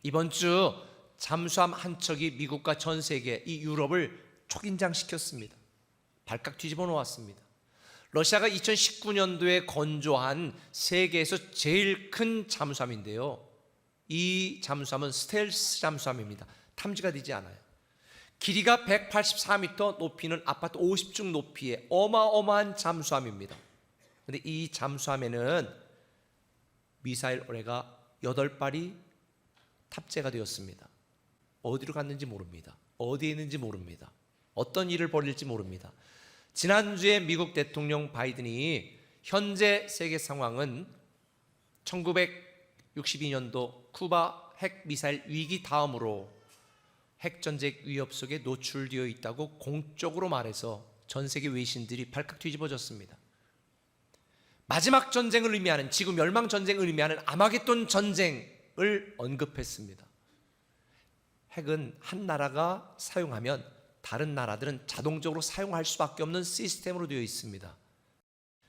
이번 주 잠수함 한 척이 미국과 전 세계 이 유럽을 초긴장시켰습니다. 발칵 뒤집어 놓았습니다. 러시아가 2019년도에 건조한 세계에서 제일 큰 잠수함인데요, 이 잠수함은 스텔스 잠수함입니다. 탐지가 되지 않아요. 길이가 184m, 높이는 아파트 50층 높이의 어마어마한 잠수함입니다. 그런데 이 잠수함에는 미사일 어뢰가 8발이 탑재가 되었습니다. 어디로 갔는지 모릅니다. 어디에 있는지 모릅니다. 어떤 일을 벌일지 모릅니다. 지난주에 미국 대통령 바이든이 현재 세계 상황은 1962년도 쿠바 핵미사일 위기 다음으로 핵전쟁 위협 속에 노출되어 있다고 공적으로 말해서 전 세계 외신들이 발칵 뒤집어졌습니다. 마지막 전쟁을 의미하는, 지구 멸망 전쟁을 의미하는 아마겟돈 전쟁을 언급했습니다. 핵은 한 나라가 사용하면 다른 나라들은 자동적으로 사용할 수밖에 없는 시스템으로 되어 있습니다.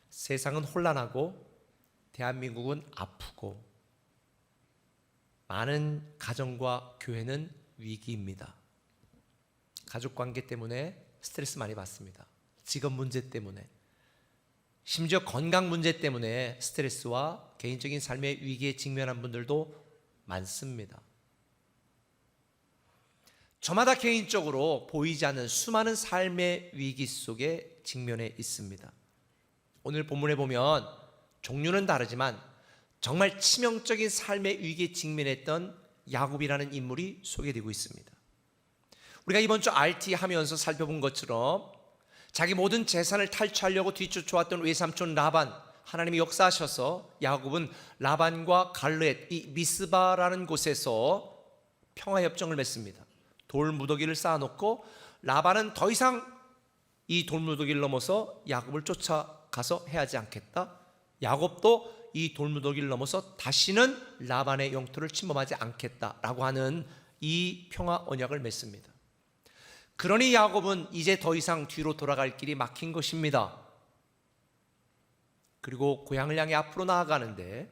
세상은 혼란하고 대한민국은 아프고 많은 가정과 교회는 위기입니다. 가족관계 때문에 스트레스 많이 받습니다. 직업 문제 때문에, 심지어 건강 문제 때문에 스트레스와 개인적인 삶의 위기에 직면한 분들도 많습니다. 저마다 개인적으로 보이지 않는 수많은 삶의 위기 속에 직면해 있습니다. 오늘 본문에 보면 종류는 다르지만 정말 치명적인 삶의 위기에 직면했던 야곱이라는 인물이 소개되고 있습니다. 우리가 이번 주 RT 하면서 살펴본 것처럼 자기 모든 재산을 탈취하려고 뒤쫓아왔던 외삼촌 라반, 하나님이 역사하셔서 야곱은 라반과 갈르엣, 이 미스바라는 곳에서 평화협정을 맺습니다. 돌무더기를 쌓아놓고 라반은 더 이상 이 돌무더기를 넘어서 야곱을 쫓아가서 해하지 않겠다. 야곱도 이 돌무더기를 넘어서 다시는 라반의 영토를 침범하지 않겠다라고 하는 이 평화 언약을 맺습니다. 그러니 야곱은 이제 더 이상 뒤로 돌아갈 길이 막힌 것입니다. 그리고 고향을 향해 앞으로 나아가는데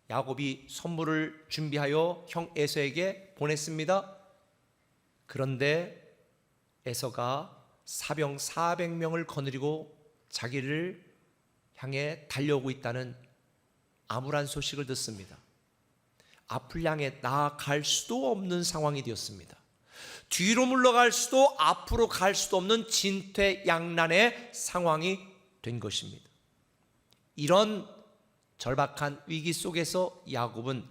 야곱이 선물을 준비하여 형 에서에게 보냈습니다. 그런데 에서가 사병 400명을 거느리고 자기를 향해 달려오고 있다는 암울한 소식을 듣습니다. 앞을 향해 나아갈 수도 없는 상황이 되었습니다. 뒤로 물러갈 수도 앞으로 갈 수도 없는 진퇴양난의 상황이 된 것입니다. 이런 절박한 위기 속에서 야곱은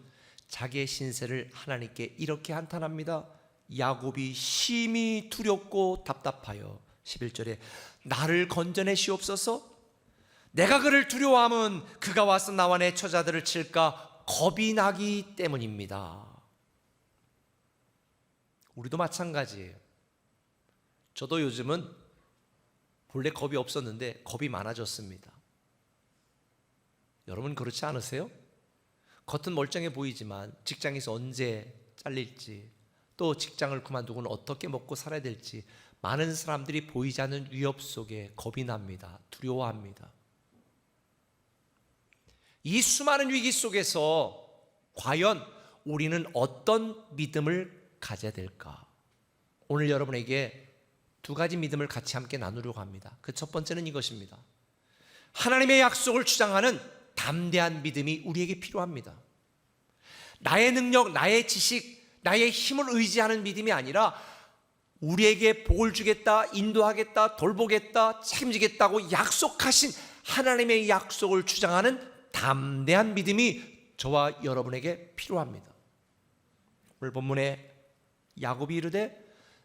자기의 신세를 하나님께 이렇게 한탄합니다. 야곱이 심히 두렵고 답답하여 11절에 나를 건져내시옵소서. 내가 그를 두려워함은 그가 와서 나와 내 처자들을 칠까 겁이 나기 때문입니다. 우리도 마찬가지예요. 저도 요즘은 본래 겁이 없었는데 겁이 많아졌습니다. 여러분 그렇지 않으세요? 겉은 멀쩡해 보이지만 직장에서 언제 잘릴지, 또 직장을 그만두고는 어떻게 먹고 살아야 될지 많은 사람들이 보이지 않는 위협 속에 겁이 납니다. 두려워합니다. 이 수많은 위기 속에서 과연 우리는 어떤 믿음을 가져야 될까? 오늘 여러분에게 두 가지 믿음을 같이 함께 나누려고 합니다. 그 첫 번째는 이것입니다. 하나님의 약속을 주장하는 담대한 믿음이 우리에게 필요합니다. 나의 능력, 나의 지식, 나의 힘을 의지하는 믿음이 아니라 우리에게 복을 주겠다, 인도하겠다, 돌보겠다, 책임지겠다고 약속하신 하나님의 약속을 주장하는 담대한 믿음이 저와 여러분에게 필요합니다. 오늘 본문에 야곱이 이르되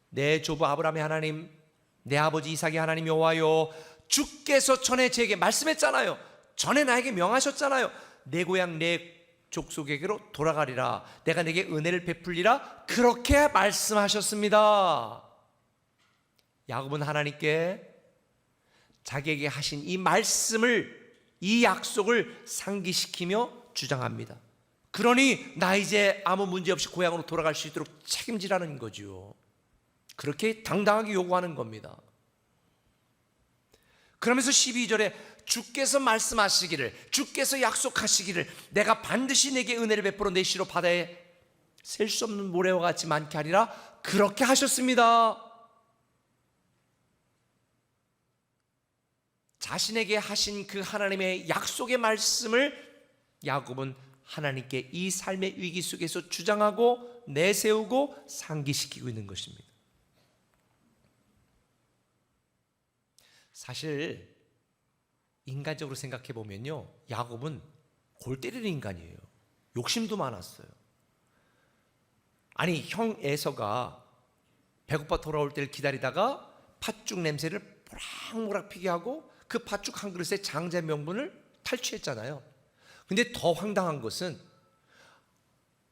내 조부 아브라함의 하나님, 내 아버지 이삭의 하나님 여호와여, 주께서 전에 제게 말씀했잖아요. 전에 나에게 명하셨잖아요. 내 고향 내 족속에게로 돌아가리라. 내가 내게 은혜를 베풀리라. 그렇게 말씀하셨습니다. 야곱은 하나님께 자기에게 하신 이 말씀을, 이 약속을 상기시키며 주장합니다. 그러니 나 이제 아무 문제 없이 고향으로 돌아갈 수 있도록 책임지라는 거죠. 그렇게 당당하게 요구하는 겁니다. 그러면서 12절에 주께서 말씀하시기를, 주께서 약속하시기를 내가 반드시 내게 은혜를 베풀어 내 시로 바다에 셀 수 없는 모래와 같이 많게 하리라 그렇게 하셨습니다. 자신에게 하신 그 하나님의 약속의 말씀을 야곱은 하나님께 이 삶의 위기 속에서 주장하고 내세우고 상기시키고 있는 것입니다. 사실 인간적으로 생각해 보면요, 야곱은 골 때리는 인간이에요. 욕심도 많았어요. 아니, 형 에서가 배고파 돌아올 때를 기다리다가 팥죽 냄새를 모락모락 피게 하고 그 팥죽 한 그릇의 장자 명분을 탈취했잖아요. 근데 더 황당한 것은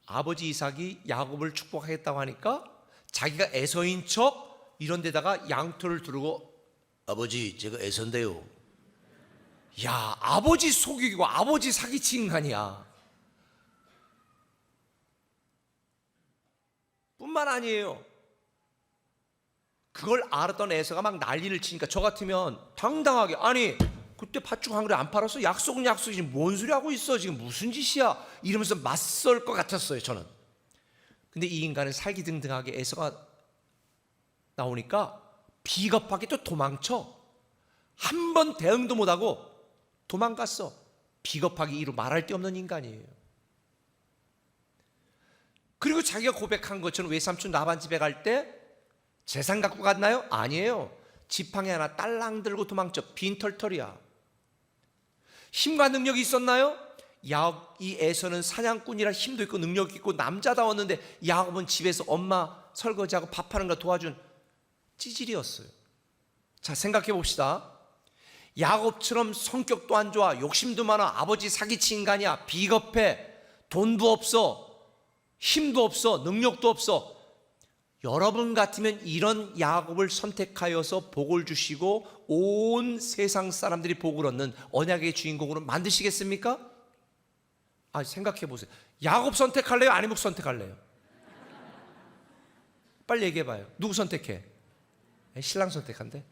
아버지 이삭이 야곱을 축복하겠다고 하니까 자기가 에서인 척 이런 데다가 양털을 두르고 아버지 제가 에서인데요. 야, 아버지 속이고 아버지 사기친 인간이야. 뿐만 아니에요. 그걸 알았던 에서가 막 난리를 치니까 저 같으면 당당하게, 아니 그때 팥죽 한 그릇 안 팔았어? 약속은 약속이지 뭔 소리 하고 있어, 지금 무슨 짓이야, 이러면서 맞설 것 같았어요 저는. 근데 이 인간은 살기등등하게 에서가 나오니까 비겁하게 또 도망쳐. 한 번 대응도 못하고 도망갔어. 비겁하게 이루 말할 데 없는 인간이에요. 그리고 자기가 고백한 것처럼 외삼촌 라반 집에 갈 때 재산 갖고 갔나요? 아니에요. 지팡이 하나 딸랑 들고 도망쳐. 빈털털이야. 힘과 능력이 있었나요? 이 에서는 사냥꾼이라 힘도 있고 능력이 있고 남자다웠는데 야곱은 집에서 엄마 설거지하고 밥하는 거 도와준 찌질이었어요. 자, 생각해 봅시다. 야곱처럼 성격도 안 좋아, 욕심도 많아, 아버지 사기친 인간이야, 비겁해, 돈도 없어, 힘도 없어, 능력도 없어. 여러분 같으면 이런 야곱을 선택하여서 복을 주시고 온 세상 사람들이 복을 얻는 언약의 주인공으로 만드시겠습니까? 생각해 보세요. 야곱 선택할래요? 아니면 선택할래요? 빨리 얘기해 봐요. 누구 선택해? 신랑 선택한대.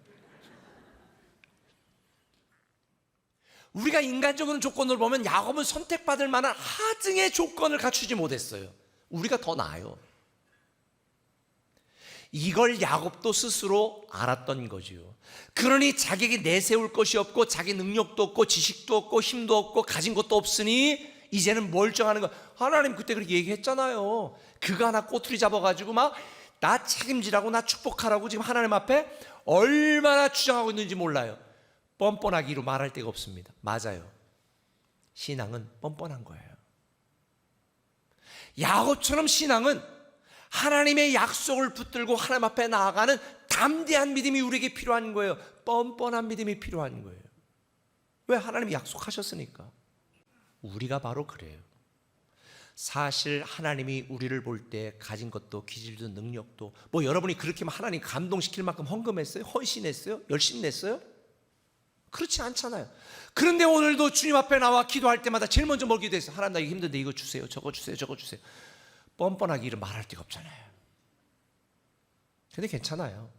우리가 인간적인 조건을 보면 야곱은 선택받을 만한 하등의 조건을 갖추지 못했어요. 우리가 더 나아요. 이걸 야곱도 스스로 알았던 거죠. 그러니 자기에게 내세울 것이 없고 자기 능력도 없고 지식도 없고 힘도 없고 가진 것도 없으니 이제는 뭘 정하는 거야. 하나님 그때 그렇게 얘기했잖아요. 그가 하나 꼬투리 잡아가지고 막 나 책임지라고, 나 축복하라고 지금 하나님 앞에 얼마나 주장하고 있는지 몰라요. 뻔뻔하기로 말할 데가 없습니다. 맞아요. 신앙은 뻔뻔한 거예요. 야곱처럼 신앙은 하나님의 약속을 붙들고 하나님 앞에 나아가는 담대한 믿음이 우리에게 필요한 거예요. 뻔뻔한 믿음이 필요한 거예요. 왜? 하나님이 약속하셨으니까. 우리가 바로 그래요. 사실 하나님이 우리를 볼 때 가진 것도 기질도 능력도 여러분이 그렇게 하나님 감동시킬 만큼 헌금했어요? 헌신했어요? 열심히 냈어요? 그렇지 않잖아요. 그런데 오늘도 주님 앞에 나와 기도할 때마다 제일 먼저 뭘 기도했어요? 하나님 나 이거 힘든데 이거 주세요, 저거 주세요, 저거 주세요. 뻔뻔하게 이를 말할 데가 없잖아요. 근데 괜찮아요.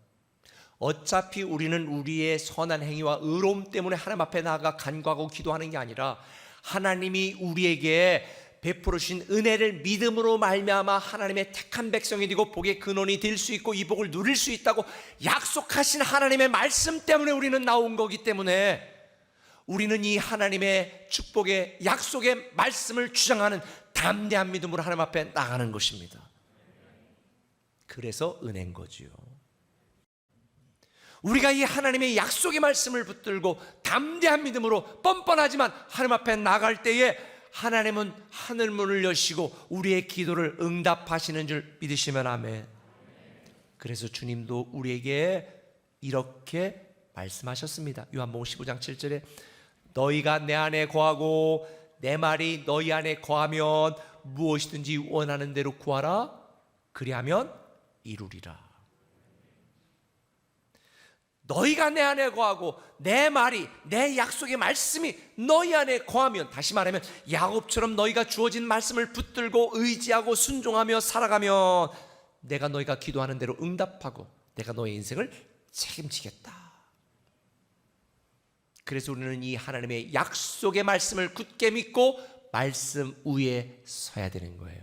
어차피 우리는 우리의 선한 행위와 의로움 때문에 하나님 앞에 나아가 간구하고 기도하는 게 아니라 하나님이 우리에게 베풀어 주신 은혜를 믿음으로 말미암아 하나님의 택한 백성이 되고 복의 근원이 될 수 있고 이 복을 누릴 수 있다고 약속하신 하나님의 말씀 때문에 우리는 나온 거기 때문에 우리는 이 하나님의 축복의 약속의 말씀을 주장하는 담대한 믿음으로 하나님 앞에 나가는 것입니다. 그래서 은혜인 거지요. 우리가 이 하나님의 약속의 말씀을 붙들고 담대한 믿음으로 뻔뻔하지만 하나님 앞에 나갈 때에 하나님은 하늘문을 여시고 우리의 기도를 응답하시는 줄 믿으시면 아멘. 그래서 주님도 우리에게 이렇게 말씀하셨습니다. 요한복음 15장 7절에 너희가 내 안에 거하고 내 말이 너희 안에 거하면 무엇이든지 원하는 대로 구하라 그리하면 이루리라. 너희가 내 안에 거하고 내 말이, 내 약속의 말씀이 너희 안에 거하면, 다시 말하면 야곱처럼 너희가 주어진 말씀을 붙들고 의지하고 순종하며 살아가면 내가 너희가 기도하는 대로 응답하고 내가 너의 인생을 책임지겠다. 그래서 우리는 이 하나님의 약속의 말씀을 굳게 믿고 말씀 위에 서야 되는 거예요.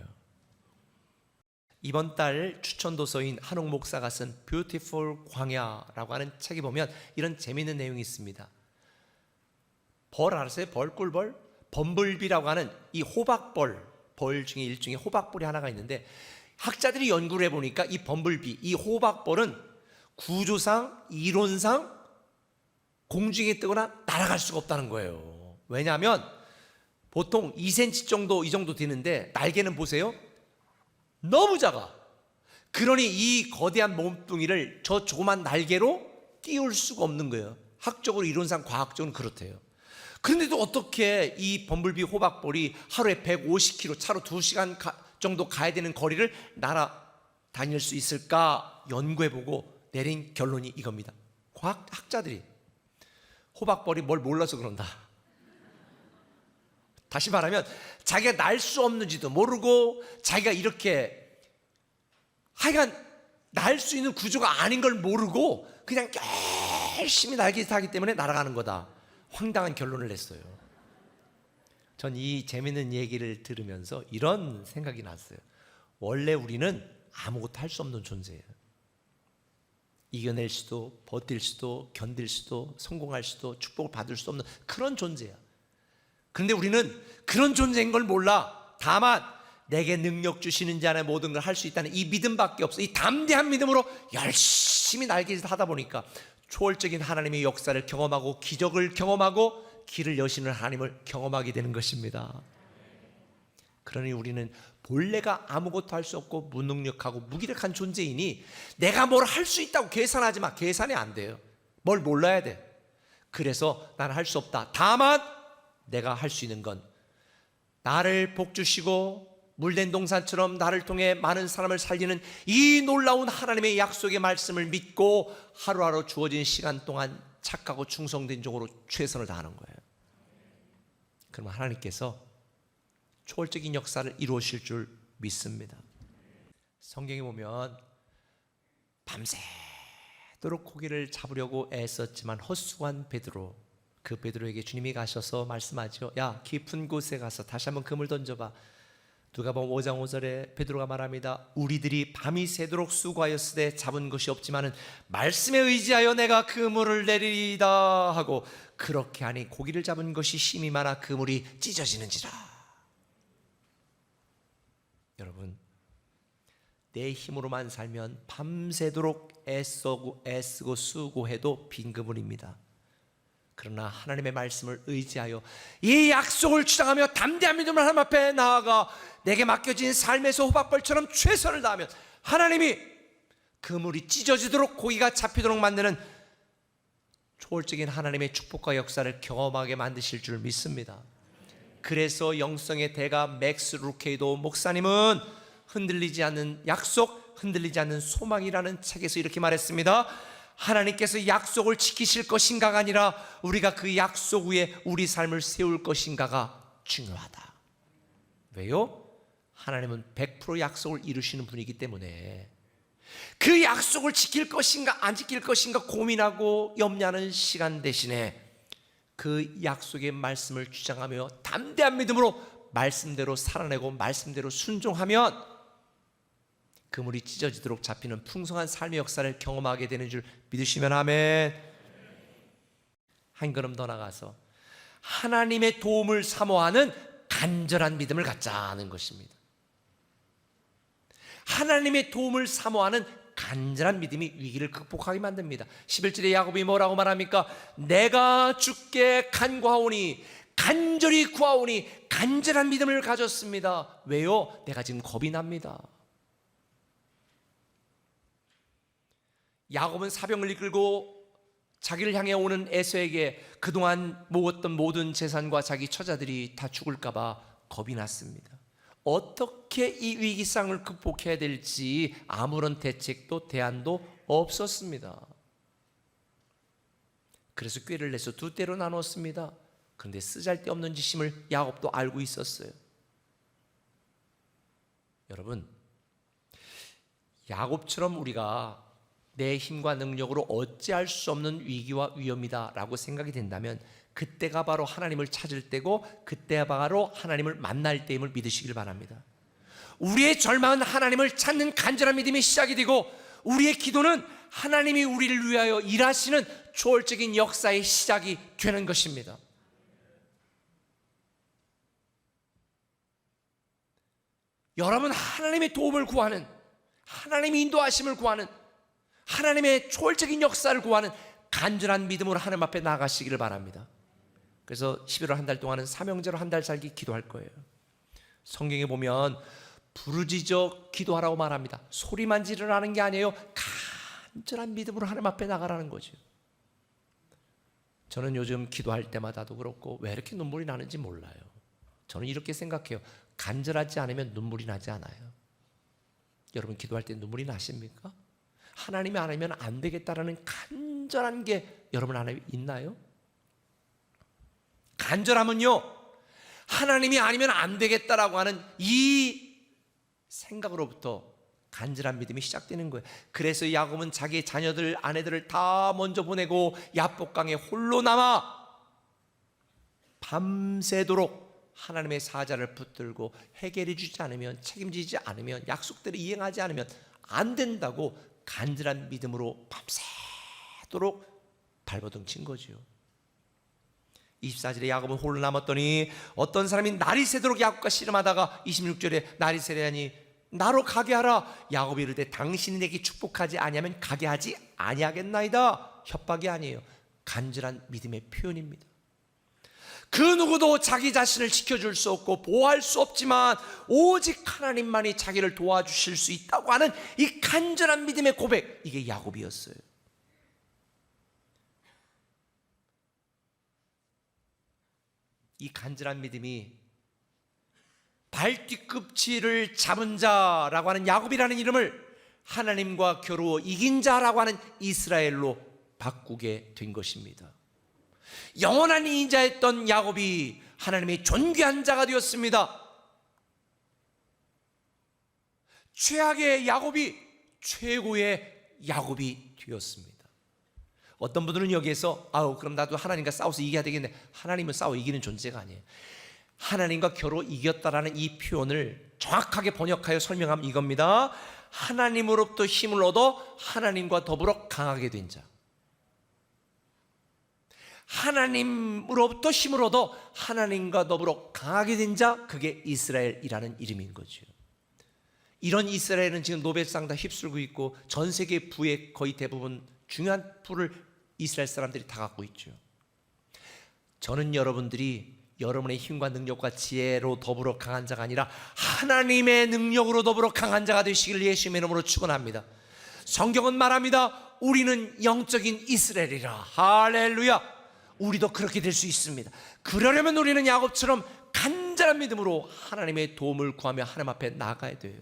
이번 달 추천 도서인 한옥 목사가 쓴 뷰티풀 광야라고 하는 책에 보면 이런 재미있는 내용이 있습니다. 벌 알았어요? 벌, 꿀벌? 범블비라고 하는 이 호박벌, 벌 중에 일종의 호박벌이 하나가 있는데, 학자들이 연구를 해보니까 이 범블비, 이 호박벌은 구조상, 이론상 공중에 뜨거나 날아갈 수가 없다는 거예요. 왜냐하면 보통 2cm 정도, 이 정도 되는데 날개는 보세요, 너무 작아. 그러니 이 거대한 몸뚱이를 저 조그만 날개로 띄울 수가 없는 거예요. 학적으로, 이론상, 과학적으로 그렇대요. 그런데도 어떻게 이 범블비 호박벌이 하루에 150km, 차로 2시간 정도 가야 되는 거리를 날아다닐 수 있을까 연구해보고 내린 결론이 이겁니다. 과학자들이 호박벌이 뭘 몰라서 그런다. 다시 말하면 자기가 날 수 없는지도 모르고, 자기가 이렇게 하여간 날 수 있는 구조가 아닌 걸 모르고 그냥 열심히 날개짓 하기 때문에 날아가는 거다. 황당한 결론을 냈어요. 전 이 재밌는 얘기를 들으면서 이런 생각이 났어요. 원래 우리는 아무것도 할 수 없는 존재예요. 이겨낼 수도, 버틸 수도, 견딜 수도, 성공할 수도, 축복을 받을 수 없는 그런 존재야. 그런데 우리는 그런 존재인 걸 몰라. 다만 내게 능력 주시는 자는 모든 걸 할 수 있다는 이 믿음밖에 없어. 이 담대한 믿음으로 열심히 날개짓 하다 보니까 초월적인 하나님의 역사를 경험하고, 기적을 경험하고, 길을 여시는 하나님을 경험하게 되는 것입니다. 그러니 우리는 본래가 아무것도 할 수 없고 무능력하고 무기력한 존재이니 내가 뭘 할 수 있다고 계산하지 마. 계산이 안 돼요. 뭘 몰라야 돼. 그래서 나는 할 수 없다. 다만 내가 할 수 있는 건 나를 복주시고 물된 동산처럼 나를 통해 많은 사람을 살리는 이 놀라운 하나님의 약속의 말씀을 믿고 하루하루 주어진 시간 동안 착하고 충성된 종으로 최선을 다하는 거예요. 그럼 하나님께서 초월적인 역사를 이루실 줄 믿습니다. 성경에 보면 밤새도록 고기를 잡으려고 애썼지만 헛수고한 베드로, 그 베드로에게 주님이 가셔서 말씀하죠. 야, 깊은 곳에 가서 다시 한번 그물 던져봐. 누가복음 5장 5절에 베드로가 말합니다. 우리들이 밤이 새도록 수고하였으되 잡은 것이 없지만은 말씀에 의지하여 내가 그물을 내리리다 하고, 그렇게 하니 고기를 잡은 것이 심히 많아 그물이 찢어지는지라. 여러분, 내 힘으로만 살면 밤새도록 애쓰고 수고해도 빈 그물입니다. 그러나 하나님의 말씀을 의지하여 이 약속을 주장하며 담대한 믿음을 하나님 앞에 나아가 내게 맡겨진 삶에서 호박벌처럼 최선을 다하면 하나님이 그물이 찢어지도록 고기가 잡히도록 만드는 초월적인 하나님의 축복과 역사를 경험하게 만드실 줄 믿습니다. 그래서 영성의 대가 맥스 루케이도 목사님은 흔들리지 않는 약속, 흔들리지 않는 소망이라는 책에서 이렇게 말했습니다. 하나님께서 약속을 지키실 것인가가 아니라 우리가 그 약속 위에 우리 삶을 세울 것인가가 중요하다. 왜요? 하나님은 100% 약속을 이루시는 분이기 때문에 그 약속을 지킬 것인가 안 지킬 것인가 고민하고 염려하는 시간 대신에 그 약속의 말씀을 주장하며 담대한 믿음으로 말씀대로 살아내고 말씀대로 순종하면 그물이 찢어지도록 잡히는 풍성한 삶의 역사를 경험하게 되는 줄 믿으시면 아멘. 한 걸음 더 나가서 하나님의 도움을 사모하는 간절한 믿음을 갖자는 것입니다. 하나님의 도움을 사모하는 간절한 믿음이 위기를 극복하게 만듭니다. 11절에 야곱이 뭐라고 말합니까? 내가 주께 간구하오니, 간절히 구하오니 간절한 믿음을 가졌습니다. 왜요? 내가 지금 겁이 납니다. 야곱은 사병을 이끌고 자기를 향해 오는 에서에게 그동안 모았던 모든 재산과 자기 처자들이 다 죽을까 봐 겁이 났습니다. 어떻게 이 위기상을 극복해야 될지 아무런 대책도 대안도 없었습니다. 그래서 꾀를 내서 두 떼로 나눴습니다. 그런데 쓰잘데없는 짓임을 야곱도 알고 있었어요. 여러분, 야곱처럼 우리가 내 힘과 능력으로 어찌할 수 없는 위기와 위험이다 라고 생각이 된다면 그때가 바로 하나님을 찾을 때고 그때가 바로 하나님을 만날 때임을 믿으시길 바랍니다. 우리의 절망은 하나님을 찾는 간절한 믿음이 시작이 되고, 우리의 기도는 하나님이 우리를 위하여 일하시는 초월적인 역사의 시작이 되는 것입니다. 여러분, 하나님의 도움을 구하는, 하나님의 인도하심을 구하는, 하나님의 초월적인 역사를 구하는 간절한 믿음으로 하나님 앞에 나아가시기를 바랍니다. 그래서 11월 한 달 동안은 삼형제로 한 달 살기 기도할 거예요. 성경에 보면 부르짖어 기도하라고 말합니다. 소리만 지르라는 게 아니에요. 간절한 믿음으로 하나님 앞에 나가라는 거죠. 저는 요즘 기도할 때마다도 그렇고 왜 이렇게 눈물이 나는지 몰라요. 저는 이렇게 생각해요. 간절하지 않으면 눈물이 나지 않아요. 여러분, 기도할 때 눈물이 나십니까? 하나님이 아니면 안 되겠다라는 간절한 게 여러분 안에 있나요? 간절함은요, 하나님이 아니면 안 되겠다라고 하는 이 생각으로부터 간절한 믿음이 시작되는 거예요. 그래서 야곱은 자기의 자녀들, 아내들을 다 먼저 보내고 야복강에 홀로 남아 밤새도록 하나님의 사자를 붙들고 해결해 주지 않으면, 책임지지 않으면, 약속대로 이행하지 않으면 안 된다고 간절한 믿음으로 밤새도록 발버둥 친 거죠. 24절에 야곱은 홀로 남았더니 어떤 사람이 날이 새도록 야곱과 씨름하다가 26절에 날이 새려니 나로 가게 하라. 야곱이 이르되 당신이 내게 축복하지 아니하면 가게 하지 아니하겠나이다. 협박이 아니에요. 간절한 믿음의 표현입니다. 그 누구도 자기 자신을 지켜줄 수 없고 보호할 수 없지만 오직 하나님만이 자기를 도와주실 수 있다고 하는 이 간절한 믿음의 고백, 이게 야곱이었어요. 이 간절한 믿음이 발뒤꿈치를 잡은 자라고 하는 야곱이라는 이름을 하나님과 겨루어 이긴 자라고 하는 이스라엘로 바꾸게 된 것입니다. 영원한 인자였던 야곱이 하나님의 존귀한 자가 되었습니다. 최악의 야곱이 최고의 야곱이 되었습니다. 어떤 분들은 여기에서 그럼 나도 하나님과 싸워서 이겨야 되겠네. 하나님은 싸워 이기는 존재가 아니에요. 하나님과 겨루 이겼다라는 이 표현을 정확하게 번역하여 설명하면 이겁니다. 하나님으로부터 힘을 얻어 하나님과 더불어 강하게 된 자. 하나님으로부터 힘을 얻어 하나님과 더불어 강하게 된 자, 그게 이스라엘이라는 이름인 거죠. 이런 이스라엘은 지금 노벨상 다 휩쓸고 있고 전 세계 부의 거의 대부분 중요한 부를 이스라엘 사람들이 다 갖고 있죠. 저는 여러분들이 여러분의 힘과 능력과 지혜로 더불어 강한 자가 아니라 하나님의 능력으로 더불어 강한 자가 되시기를 예수님의 이름으로 축원합니다. 성경은 말합니다. 우리는 영적인 이스라엘이라. 할렐루야. 우리도 그렇게 될 수 있습니다. 그러려면 우리는 야곱처럼 간절한 믿음으로 하나님의 도움을 구하며 하나님 앞에 나가야 돼요.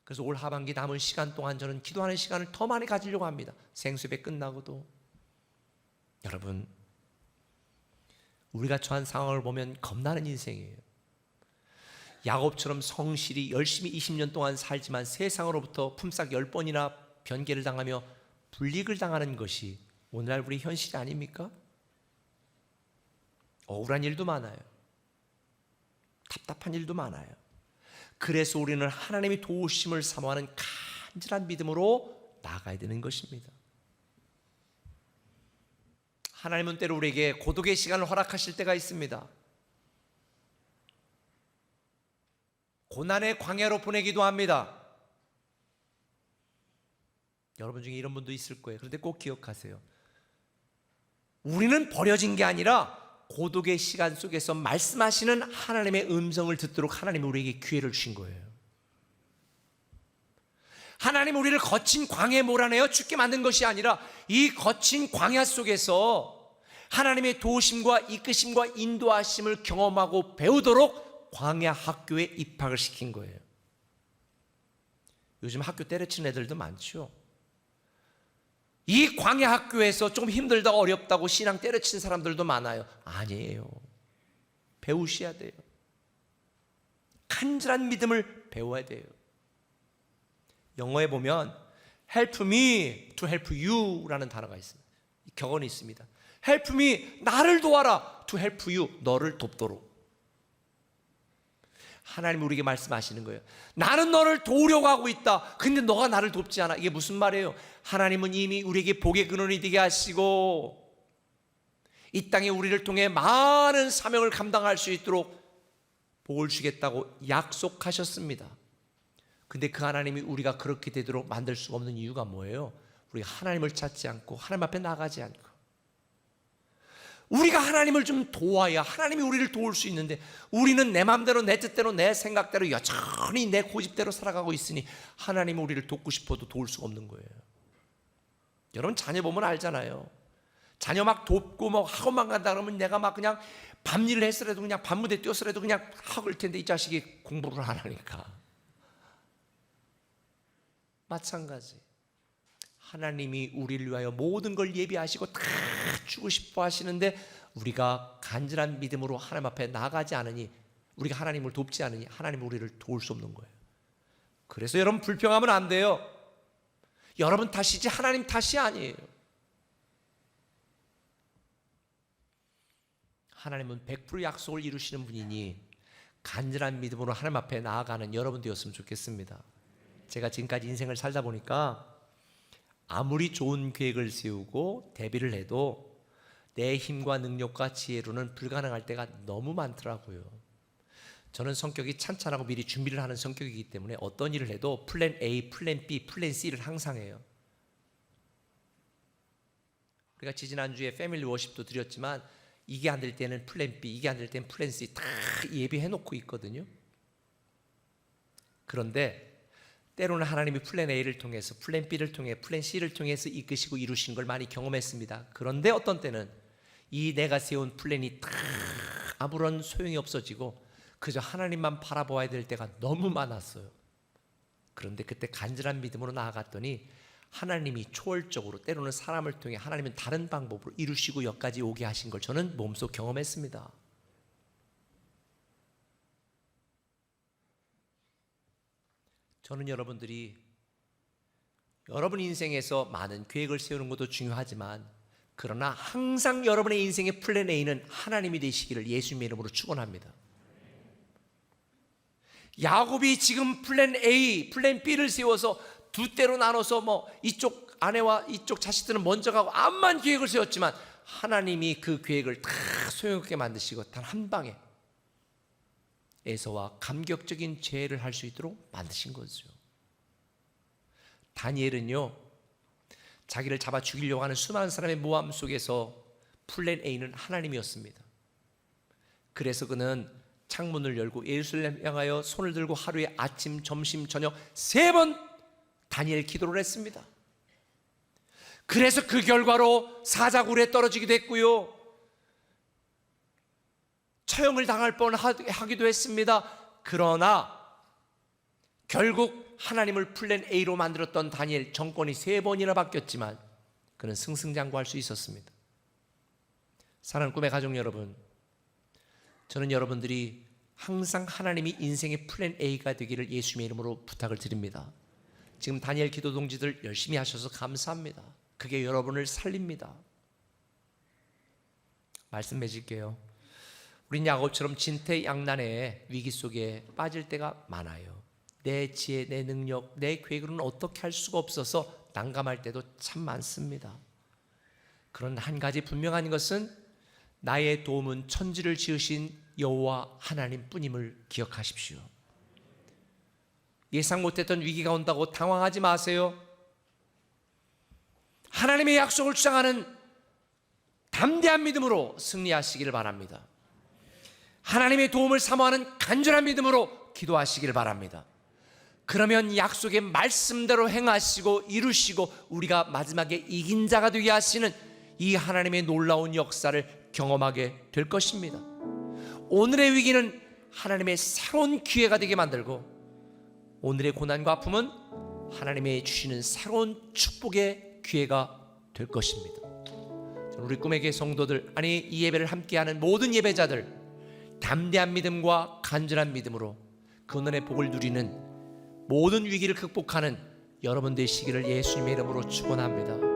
그래서 올 하반기 남은 시간 동안 저는 기도하는 시간을 더 많이 가지려고 합니다. 생수배 끝나고도. 여러분, 우리가 처한 상황을 보면 겁나는 인생이에요. 야곱처럼 성실히 열심히 20년 동안 살지만 세상으로부터 품삯 10번이나 변개를 당하며 불이익을 당하는 것이 오늘날 우리 현실이 아닙니까? 억울한 일도 많아요. 답답한 일도 많아요. 그래서 우리는 하나님의 도우심을 사모하는 간절한 믿음으로 나아가야 되는 것입니다. 하나님은 때로 우리에게 고독의 시간을 허락하실 때가 있습니다. 고난의 광야로 보내기도 합니다. 여러분 중에 이런 분도 있을 거예요. 그런데 꼭 기억하세요. 우리는 버려진 게 아니라 고독의 시간 속에서 말씀하시는 하나님의 음성을 듣도록 하나님이 우리에게 기회를 주신 거예요. 하나님 우리를 거친 광야에 몰아내어 죽게 만든 것이 아니라 이 거친 광야 속에서 하나님의 도우심과 이끄심과 인도하심을 경험하고 배우도록 광야 학교에 입학을 시킨 거예요. 요즘 학교 때려치는 애들도 많죠. 이 광야 학교에서 좀 힘들다 어렵다고 신앙 때려치는 사람들도 많아요. 아니에요. 배우셔야 돼요. 간절한 믿음을 배워야 돼요. 영어에 보면 help me to help you 라는 단어가 있습니다. 격언이 있습니다. help me, 나를 도와라. to help you, 너를 돕도록. 하나님 우리에게 말씀하시는 거예요. 나는 너를 도우려고 하고 있다. 근데 너가 나를 돕지 않아. 이게 무슨 말이에요? 하나님은 이미 우리에게 복의 근원이 되게 하시고 이 땅에 우리를 통해 많은 사명을 감당할 수 있도록 복을 주겠다고 약속하셨습니다. 근데 그 하나님이 우리가 그렇게 되도록 만들 수가 없는 이유가 뭐예요? 우리가 하나님을 찾지 않고 하나님 앞에 나가지 않고, 우리가 하나님을 좀 도와야 하나님이 우리를 도울 수 있는데, 우리는 내 마음대로 내 뜻대로 내 생각대로 여전히 내 고집대로 살아가고 있으니 하나님이 우리를 돕고 싶어도 도울 수가 없는 거예요. 여러분 자녀 보면 알잖아요. 자녀 막 돕고 뭐 학원만 간다 그러면 내가 막 그냥 밤일을 했으라도 그냥 밤무대 뛰었으라도 그냥 학을 텐데 이 자식이 공부를 안 하니까. 마찬가지. 하나님이 우리를 위하여 모든 걸 예비하시고 다 주고 싶어 하시는데 우리가 간절한 믿음으로 하나님 앞에 나가지 않으니, 우리가 하나님을 돕지 않으니 하나님은 우리를 도울 수 없는 거예요. 그래서 여러분 불평하면 안 돼요. 여러분 탓이지 하나님 탓이 아니에요. 하나님은 100% 약속을 이루시는 분이니 간절한 믿음으로 하나님 앞에 나아가는 여러분 되었으면 좋겠습니다. 제가 지금까지 인생을 살다 보니까 아무리 좋은 계획을 세우고 대비를 해도 내 힘과 능력과 지혜로는 불가능할 때가 너무 많더라고요. 저는 성격이 찬찬하고 미리 준비를 하는 성격이기 때문에 어떤 일을 해도 플랜 A, 플랜 B, 플랜 C를 항상 해요. 우리가 지지난주에 패밀리 워십도 드렸지만 이게 안 될 때는 플랜 B, 이게 안 될 때는 플랜 C 다 예비해 놓고 있거든요. 그런데 때로는 하나님이 플랜 A를 통해서, 플랜 B를 통해, 플랜 C를 통해서 이끄시고 이루신 걸 많이 경험했습니다. 그런데 어떤 때는 이 내가 세운 플랜이 다 아무런 소용이 없어지고 그저 하나님만 바라보아야 될 때가 너무 많았어요. 그런데 그때 간절한 믿음으로 나아갔더니 하나님이 초월적으로 때로는 사람을 통해 하나님은 다른 방법으로 이루시고 여기까지 오게 하신 걸 저는 몸소 경험했습니다. 저는 여러분들이 여러분 인생에서 많은 계획을 세우는 것도 중요하지만, 그러나 항상 여러분의 인생의 플랜 A는 하나님이 되시기를 예수님의 이름으로 축원합니다. 야곱이 지금 플랜 A, 플랜 B를 세워서 두 때로 나눠서 뭐 이쪽 아내와 이쪽 자식들은 먼저 가고 암만 계획을 세웠지만 하나님이 그 계획을 다 소용없게 만드시고 단 한 방에 에서와 감격적인 죄를 할 수 있도록 만드신 거죠. 다니엘은요, 자기를 잡아 죽이려고 하는 수많은 사람의 모함 속에서 플랜 A는 하나님이었습니다. 그래서 그는 창문을 열고 예루살렘 향하여 손을 들고 하루에 아침, 점심, 저녁 3번 다니엘 기도를 했습니다. 그래서 그 결과로 사자굴에 떨어지기도 했고요, 처형을 당할 뻔하기도 했습니다. 그러나 결국 하나님을 플랜 A로 만들었던 다니엘, 정권이 3번이나 바뀌었지만 그는 승승장구할 수 있었습니다. 사랑하는 꿈의 가족 여러분, 저는 여러분들이 항상 하나님이 인생의 플랜 A가 되기를 예수님의 이름으로 부탁을 드립니다. 지금 다니엘 기도 동지들 열심히 하셔서 감사합니다. 그게 여러분을 살립니다. 말씀 맺을게요. 우린 야곱처럼 진퇴양난의 위기 속에 빠질 때가 많아요. 내 지혜, 내 능력, 내 계획으로는 어떻게 할 수가 없어서 난감할 때도 참 많습니다. 그런데 한 가지 분명한 것은 나의 도움은 천지를 지으신 여호와 하나님뿐임을 기억하십시오. 예상 못했던 위기가 온다고 당황하지 마세요. 하나님의 약속을 주장하는 담대한 믿음으로 승리하시기를 바랍니다. 하나님의 도움을 사모하는 간절한 믿음으로 기도하시기를 바랍니다. 그러면 약속의 말씀대로 행하시고 이루시고 우리가 마지막에 이긴 자가 되게 하시는 이 하나님의 놀라운 역사를 경험하게 될 것입니다. 오늘의 위기는 하나님의 새로운 기회가 되게 만들고, 오늘의 고난과 아픔은 하나님의 주시는 새로운 축복의 기회가 될 것입니다. 우리 꿈의 교회 성도들, 아니 이 예배를 함께하는 모든 예배자들, 담대한 믿음과 간절한 믿음으로 근원의 복을 누리는 모든 위기를 극복하는 여러분 되시기를 예수님의 이름으로 축원합니다.